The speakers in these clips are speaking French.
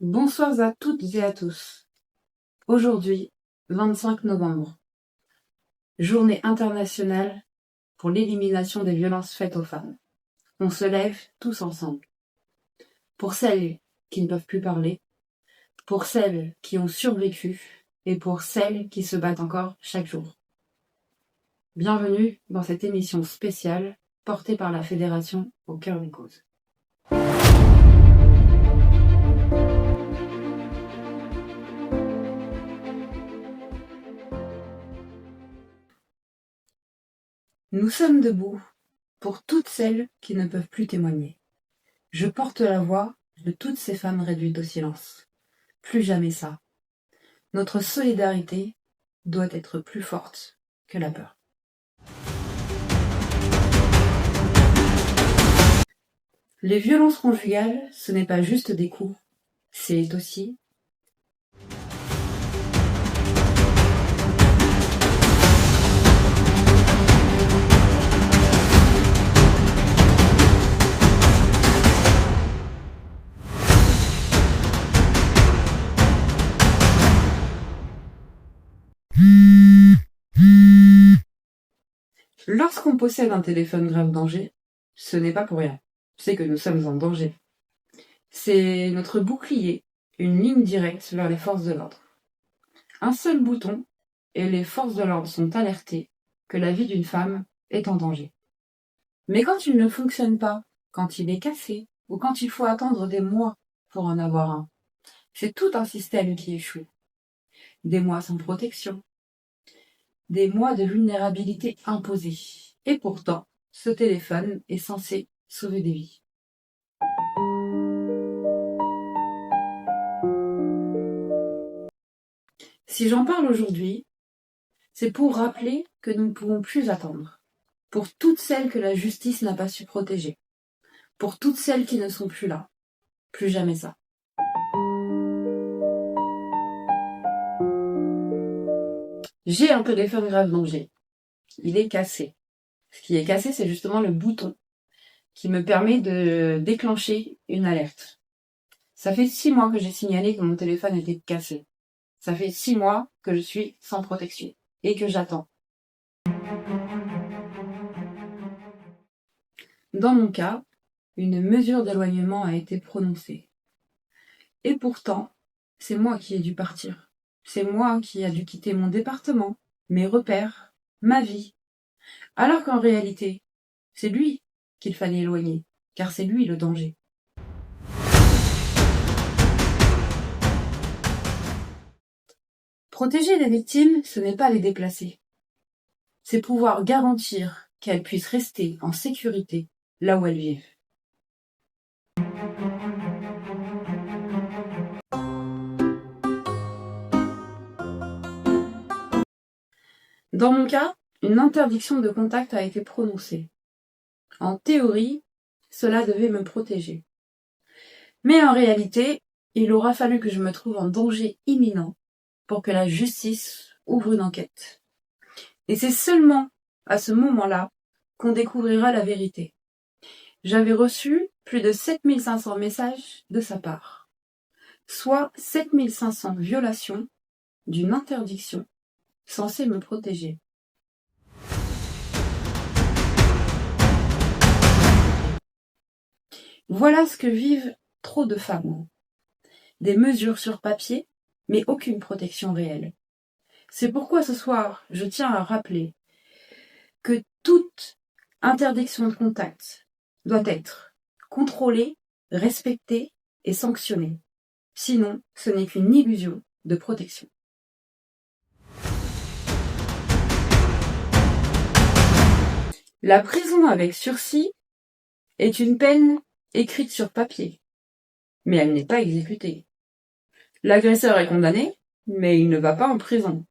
Bonsoir à toutes et à tous. Aujourd'hui, 25 novembre, journée internationale pour l'élimination des violences faites aux femmes. On se lève tous ensemble. Pour celles qui ne peuvent plus parler, pour celles qui ont survécu et pour celles qui se battent encore chaque jour. Bienvenue dans cette émission spéciale portée par la Fédération au cœur des causes. Nous sommes debout pour toutes celles qui ne peuvent plus témoigner. Je porte la voix de toutes ces femmes réduites au silence. Plus jamais ça. Notre solidarité doit être plus forte que la peur. Les violences conjugales, ce n'est pas juste des coups, c'est aussi lorsqu'on possède un téléphone grave danger, ce n'est pas pour rien. C'est que nous sommes en danger. C'est notre bouclier, une ligne directe vers les forces de l'ordre. Un seul bouton et les forces de l'ordre sont alertées que la vie d'une femme est en danger. Mais quand il ne fonctionne pas, quand il est cassé, ou quand il faut attendre des mois pour en avoir un, c'est tout un système qui échoue. Des mois sans protection, des mois de vulnérabilité imposée. Et pourtant, ce téléphone est censé sauver des vies. Si j'en parle aujourd'hui, c'est pour rappeler que nous ne pouvons plus attendre. Pour toutes celles que la justice n'a pas su protéger. Pour toutes celles qui ne sont plus là. Plus jamais ça. J'ai un téléphone grave danger. Il est cassé. Ce qui est cassé, c'est justement le bouton qui me permet de déclencher une alerte. Ça fait 6 mois que j'ai signalé que mon téléphone était cassé. Ça fait 6 mois que je suis sans protection et que j'attends. Dans mon cas, une mesure d'éloignement a été prononcée. Et pourtant, c'est moi qui ai dû partir. C'est moi qui ai dû quitter mon département, mes repères, ma vie. Alors qu'en réalité, c'est lui qu'il fallait éloigner, car c'est lui le danger. Protéger les victimes, ce n'est pas les déplacer. C'est pouvoir garantir qu'elles puissent rester en sécurité là où elles vivent. Dans mon cas, une interdiction de contact a été prononcée. En théorie, cela devait me protéger. Mais en réalité, il aura fallu que je me trouve en danger imminent pour que la justice ouvre une enquête. Et c'est seulement à ce moment-là qu'on découvrira la vérité. J'avais reçu plus de 7500 messages de sa part, soit 7500 violations d'une interdiction censée me protéger. Voilà ce que vivent trop de femmes. Des mesures sur papier, mais aucune protection réelle. C'est pourquoi ce soir, je tiens à rappeler que toute interdiction de contact doit être contrôlée, respectée et sanctionnée. Sinon, ce n'est qu'une illusion de protection. La prison avec sursis est une peine écrite sur papier, mais elle n'est pas exécutée. L'agresseur est condamné, mais il ne va pas en prison.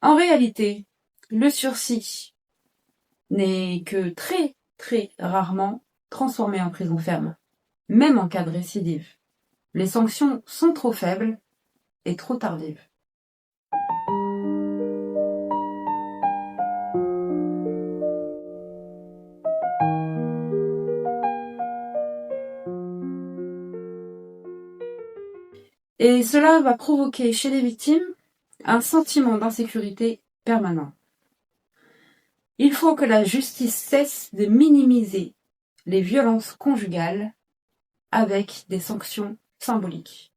En réalité, le sursis n'est que très, très rarement transformé en prison ferme, même en cas de récidive. Les sanctions sont trop faibles et trop tardives. Et cela va provoquer chez les victimes un sentiment d'insécurité permanent. Il faut que la justice cesse de minimiser les violences conjugales avec des sanctions symboliques.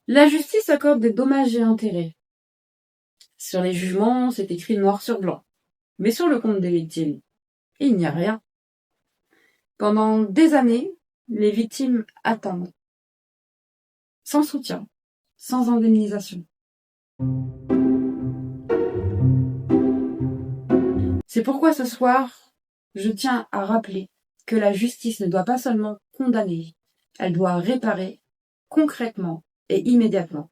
La justice accorde des dommages et intérêts. Sur les jugements, c'est écrit noir sur blanc. Mais sur le compte des victimes, il n'y a rien. Pendant des années, les victimes attendent. Sans soutien, sans indemnisation. C'est pourquoi ce soir, je tiens à rappeler que la justice ne doit pas seulement condamner, elle doit réparer concrètement et immédiatement.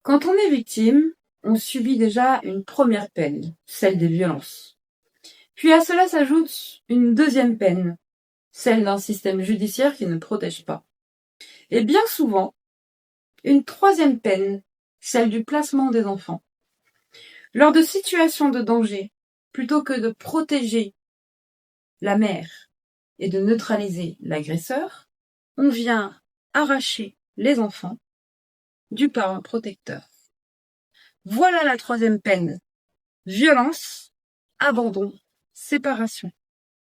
Quand on est victime, on subit déjà une première peine, celle des violences. Puis à cela s'ajoute une deuxième peine, celle d'un système judiciaire qui ne protège pas. Et bien souvent, une troisième peine, celle du placement des enfants. Lors de situations de danger, plutôt que de protéger la mère et de neutraliser l'agresseur, on vient arracher les enfants du parent protecteur. Voilà la troisième peine. Violence, abandon, séparation.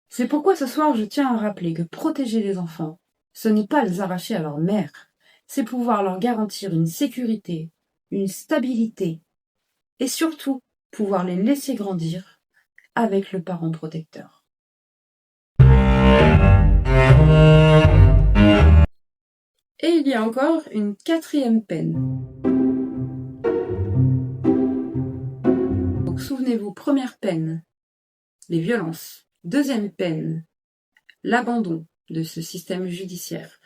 C'est pourquoi ce soir je tiens à rappeler que protéger les enfants, ce n'est pas les arracher à leur mère, c'est pouvoir leur garantir une sécurité, une stabilité, et surtout pouvoir les laisser grandir avec le parent protecteur. Et il y a encore une quatrième peine. Donc souvenez-vous, première peine, les violences. Deuxième peine, l'abandon de ce système judiciaire.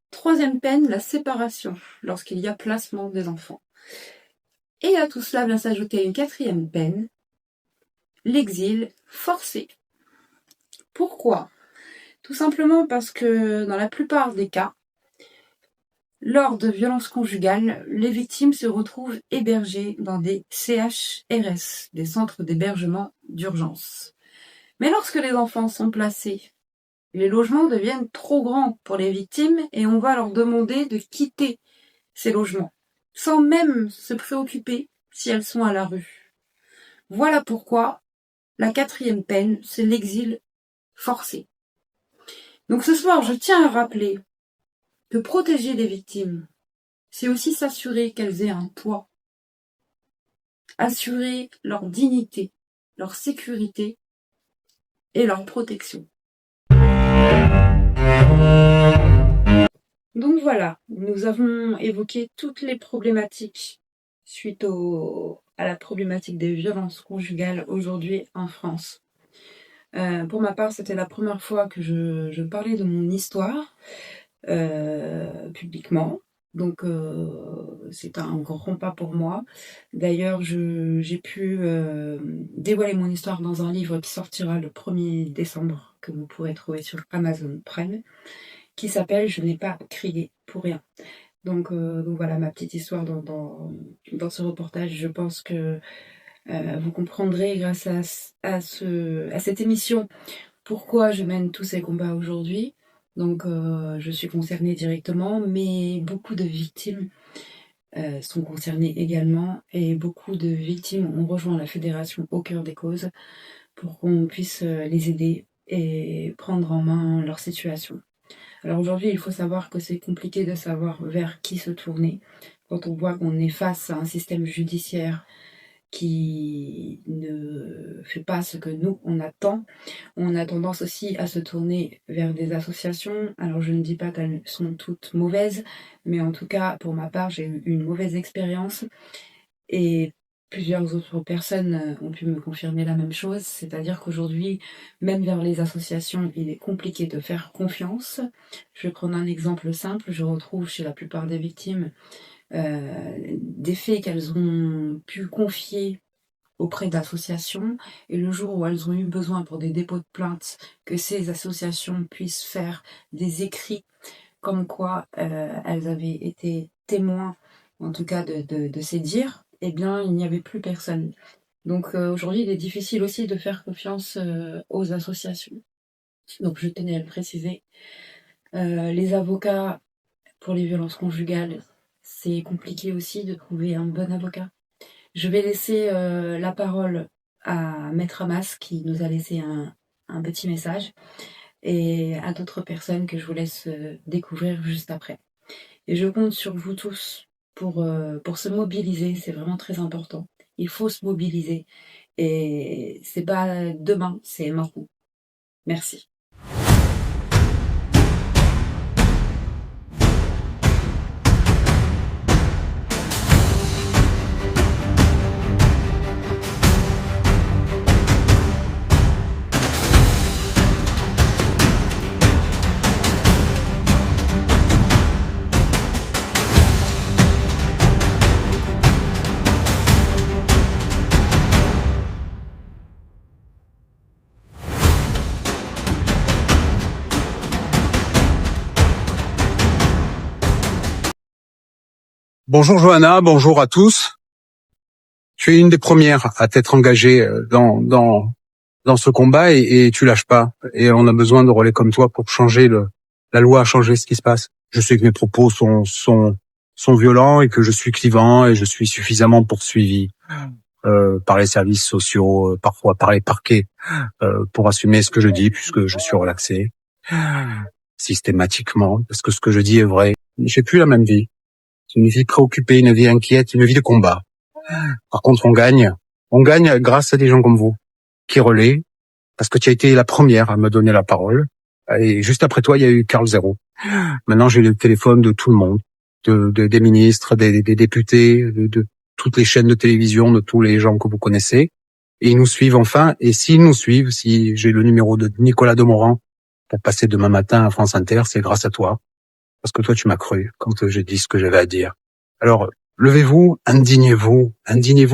Troisième peine, la séparation, lorsqu'il y a placement des enfants. Et à tout cela vient s'ajouter une quatrième peine, l'exil forcé. Pourquoi ? Tout simplement parce que dans la plupart des cas, lors de violences conjugales, les victimes se retrouvent hébergées dans des CHRS, des centres d'hébergement d'urgence. Mais lorsque les enfants sont placés, les logements deviennent trop grands pour les victimes et on va leur demander de quitter ces logements, sans même se préoccuper si elles sont à la rue. Voilà pourquoi la quatrième peine, c'est l'exil forcé. Donc ce soir, je tiens à rappeler que protéger les victimes, c'est aussi s'assurer qu'elles aient un toit, assurer leur dignité, leur sécurité et leur protection. Donc voilà, nous avons évoqué toutes les problématiques suite à la problématique des violences conjugales aujourd'hui en France. Pour ma part, c'était la première fois que je parlais de mon histoire publiquement. Donc c'est un grand pas pour moi. D'ailleurs, j'ai pu dévoiler mon histoire dans un livre qui sortira le 1er décembre, que vous pourrez trouver sur Amazon Prime, qui s'appelle « Je n'ai pas crié pour rien ». Donc voilà ma petite histoire dans ce reportage. Je pense que vous comprendrez grâce à cette émission pourquoi je mène tous ces combats aujourd'hui. Donc je suis concernée directement, mais beaucoup de victimes sont concernées également, et beaucoup de victimes ont rejoint la fédération Au Cœur des Causes pour qu'on puisse les aider et prendre en main leur situation. Alors aujourd'hui, il faut savoir que c'est compliqué de savoir vers qui se tourner quand on voit qu'on est face à un système judiciaire qui ne fait pas ce que nous, on attend. On a tendance aussi à se tourner vers des associations. Alors je ne dis pas qu'elles sont toutes mauvaises, mais en tout cas, pour ma part, j'ai eu une mauvaise expérience et plusieurs autres personnes ont pu me confirmer la même chose, c'est-à-dire qu'aujourd'hui, même vers les associations, il est compliqué de faire confiance. Je vais prendre un exemple simple. Je retrouve chez la plupart des victimes des faits qu'elles ont pu confier auprès d'associations, et le jour où elles ont eu besoin pour des dépôts de plainte, que ces associations puissent faire des écrits comme quoi elles avaient été témoins, en tout cas de ces dires, eh bien, il n'y avait plus personne. Donc aujourd'hui, il est difficile aussi de faire confiance aux associations. Donc je tenais à le préciser. Les avocats pour les violences conjugales, c'est compliqué aussi de trouver un bon avocat. Je vais laisser la parole à Maître Hamas qui nous a laissé un petit message et à d'autres personnes que je vous laisse découvrir juste après. Et je compte sur vous tous pour se mobiliser, c'est vraiment très important. Il faut se mobiliser et c'est pas demain, c'est maintenant. Merci. Bonjour Johanna, bonjour à tous. Tu es une des premières à t'être engagée dans ce combat et tu lâches pas. Et on a besoin de relais comme toi pour changer la loi, changer ce qui se passe. Je sais que mes propos sont violents et que je suis clivant et je suis suffisamment poursuivi par les services sociaux, parfois par les parquets, pour assumer ce que je dis puisque je suis relaxé systématiquement parce que ce que je dis est vrai. J'ai plus la même vie. C'est une vie préoccupée, une vie inquiète, une vie de combat. Par contre, on gagne grâce à des gens comme vous, qui relaient, parce que tu as été la première à me donner la parole. Et juste après toi, il y a eu Carl Zéro. Maintenant, j'ai le téléphone de tout le monde, des ministres, des députés, de toutes les chaînes de télévision, de tous les gens que vous connaissez. Et ils nous suivent enfin. Et s'ils nous suivent, si j'ai le numéro de Nicolas Demorand pour passer demain matin à France Inter, c'est grâce à toi. Parce que toi, tu m'as cru quand j'ai dit ce que j'avais à dire. Alors, levez-vous, indignez-vous,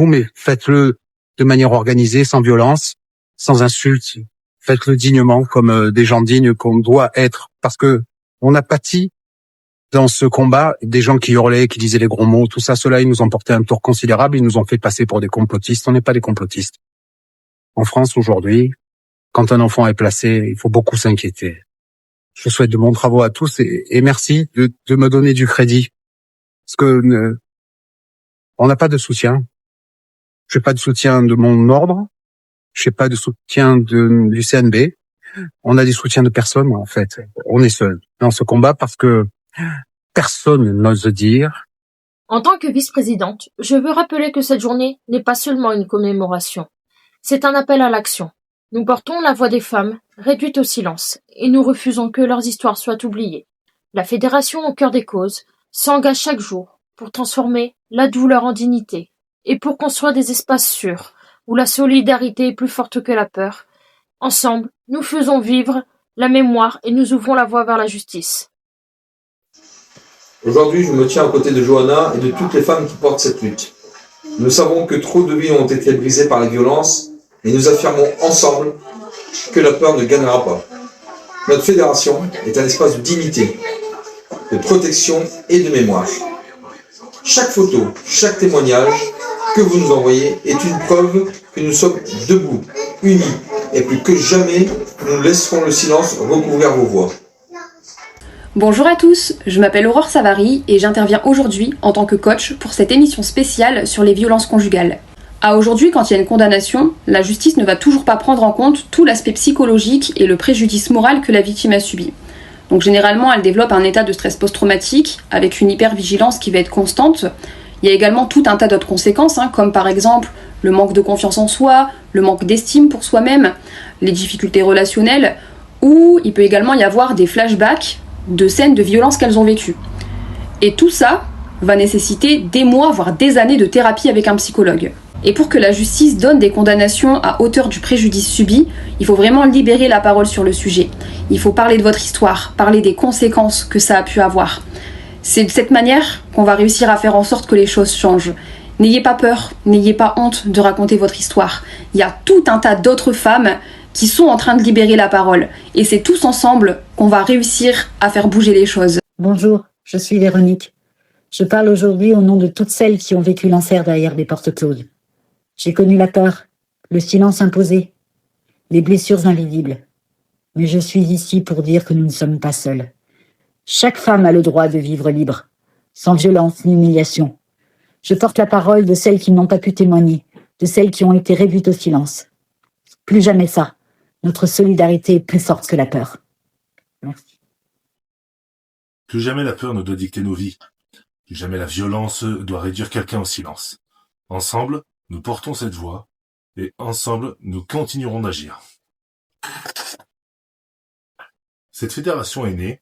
mais faites-le de manière organisée, sans violence, sans insultes. Faites-le dignement, comme des gens dignes qu'on doit être. Parce que on a pâti dans ce combat des gens qui hurlaient, qui disaient les gros mots, tout ça, cela, ils nous ont porté un tort considérable, ils nous ont fait passer pour des complotistes. On n'est pas des complotistes. En France, aujourd'hui, quand un enfant est placé, il faut beaucoup s'inquiéter. Je souhaite de bons travaux à tous et merci de me donner du crédit. Parce que on n'a pas de soutien. Je n'ai pas de soutien de mon ordre. Je n'ai pas de soutien du CNB. On a des soutiens de personne, en fait. On est seul dans ce combat parce que personne n'ose dire. En tant que vice-présidente, je veux rappeler que cette journée n'est pas seulement une commémoration. C'est un appel à l'action. Nous portons la voix des femmes, réduites au silence, et nous refusons que leurs histoires soient oubliées. La Fédération au cœur des causes s'engage chaque jour pour transformer la douleur en dignité et pour construire des espaces sûrs où la solidarité est plus forte que la peur. Ensemble, nous faisons vivre la mémoire et nous ouvrons la voie vers la justice. Aujourd'hui, je me tiens aux côtés de Johanna et de toutes les femmes qui portent cette lutte. Nous savons que trop de vies ont été brisées par la violence et nous affirmons ensemble que la peur ne gagnera pas. Notre fédération est un espace de dignité, de protection et de mémoire. Chaque photo, chaque témoignage que vous nous envoyez est une preuve que nous sommes debout, unis, et plus que jamais, nous laisserons le silence recouvrir vos voix. Bonjour à tous, je m'appelle Aurore Savary et j'interviens aujourd'hui en tant que coach pour cette émission spéciale sur les violences conjugales. À aujourd'hui, quand il y a une condamnation, la justice ne va toujours pas prendre en compte tout l'aspect psychologique et le préjudice moral que la victime a subi. Donc généralement, elle développe un état de stress post-traumatique avec une hypervigilance qui va être constante. Il y a également tout un tas d'autres conséquences, comme par exemple le manque de confiance en soi, le manque d'estime pour soi-même, les difficultés relationnelles, ou il peut également y avoir des flashbacks de scènes de violence qu'elles ont vécues. Et tout ça va nécessiter des mois, voire des années de thérapie avec un psychologue. Et pour que la justice donne des condamnations à hauteur du préjudice subi, il faut vraiment libérer la parole sur le sujet. Il faut parler de votre histoire, parler des conséquences que ça a pu avoir. C'est de cette manière qu'on va réussir à faire en sorte que les choses changent. N'ayez pas peur, n'ayez pas honte de raconter votre histoire. Il y a tout un tas d'autres femmes qui sont en train de libérer la parole. Et c'est tous ensemble qu'on va réussir à faire bouger les choses. Bonjour, je suis Véronique. Je parle aujourd'hui au nom de toutes celles qui ont vécu l'enfer derrière des portes closes. J'ai connu la peur, le silence imposé, les blessures invisibles. Mais je suis ici pour dire que nous ne sommes pas seuls. Chaque femme a le droit de vivre libre, sans violence ni humiliation. Je porte la parole de celles qui n'ont pas pu témoigner, de celles qui ont été réduites au silence. Plus jamais ça. Notre solidarité est plus forte que la peur. Merci. Plus jamais la peur ne doit dicter nos vies. Plus jamais la violence doit réduire quelqu'un au silence. Ensemble, nous portons cette voix, et ensemble, nous continuerons d'agir. Cette fédération est née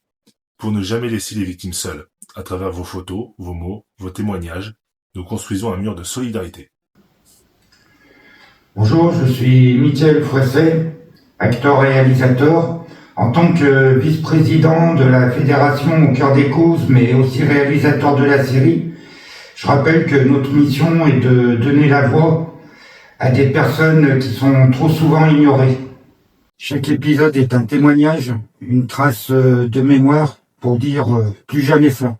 pour ne jamais laisser les victimes seules. À travers vos photos, vos mots, vos témoignages, nous construisons un mur de solidarité. Bonjour, je suis Michel Fouesset, acteur-réalisateur. En tant que vice-président de la Fédération au cœur des causes, mais aussi réalisateur de la série, je rappelle que notre mission est de donner la voix à des personnes qui sont trop souvent ignorées. Chaque épisode est un témoignage, une trace de mémoire pour dire plus jamais ça.